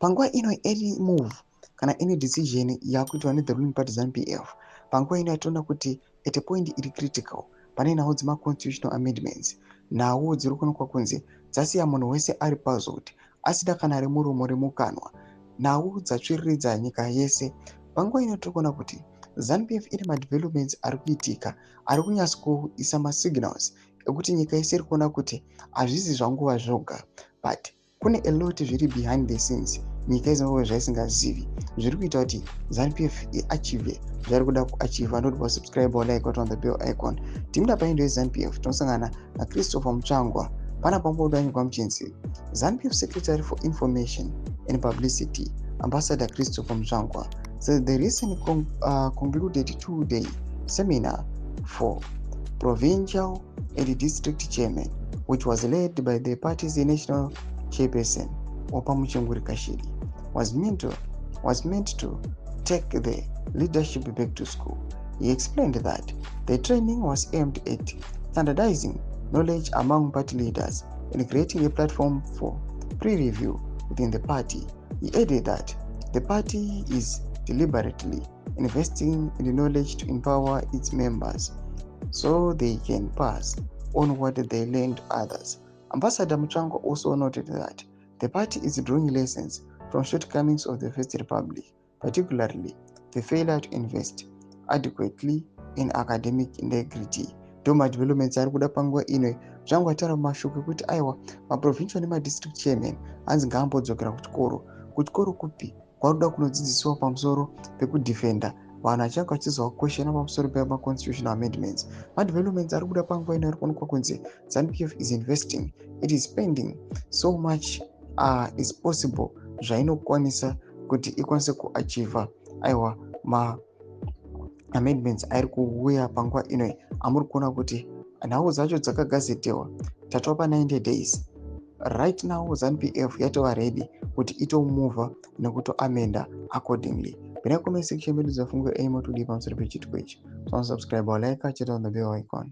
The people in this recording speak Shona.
Panguva ino any move kana any decision yakuitwa ne the ruling party ZANU-PF, panguva ino yationa kuti at a point iri critical, pane nhau dzema constitutional amendments, nhau dziri kuonekwa kunzi dzasiya munhu wese ari pazo kuti asida kana remuromo remukanwa, nhau dzatsviriridza nyika yese. Panguva ino tiri kuona kuti ZANU-PF ine madevelopments ari kuitika, ari kunyatsa kuisa masignals ekuti nyika yese iri kuona kuti hazvisi zvanguva zvoga, but kune a lot zviri behind the scenes nyika yeZimbabwe zvaisingazivi zviri kuita kuti ZANU-PF iachieve zvairi kuda kuachieva. Not about subscribe or like on the bell icon. Timuda paindo yeZANU-PF tinosangana naChristopher Muchangwa. Pana pamboda nyika muchinzi ZANU-PF Secretary for Information and Publicity, Ambassador Christopher Muchangwa, said the recent concluded 2-day seminar for provincial and district chairman, which was led by the party's national chairperson Opa Muchenguri Kashiri, was meant to take the leadership back to school. He explained that the training was aimed at standardizing knowledge among party leaders and creating a platform for pre-review within the party. He added that the party is deliberately investing in the knowledge to empower its members so they can pass on what they learned to others. Ambassador Muchangwa also noted that the party is drawing lessons from shortcomings of the First Republic, particularly the failure to invest adequately in academic integrity. Ndoma developments ari kuda panguva ino. Zvangu atara mashoko ekuti aiwa maprovincial nemadistrict chairman anzi ngaambodzokera kuchikoro kupi kwari kuda kunodzidziswa pamusoro pekudefenda vanhu vachange vachizovakweshena pamusoro pemaconstitutional amendments. Madevelopments ari kuda panguva ino ari kuonekwa kunzi ZANU-PF is investing, it is spending so much is possible zvainokwanisa kuti ikwanise kuachieva aiwa amendments ari kuuya panguva ino amuri kuona kuti nhau dzacho dzakagazetewa. Tatova pa 90 days right now. ZANU-PF yatova ready kuti itomuvha nekutoamenda accordingly. Pene comment section medu dzafungo aim to pamusoro pechitiko ichi. So subscribe or like, cheta on the bell icon.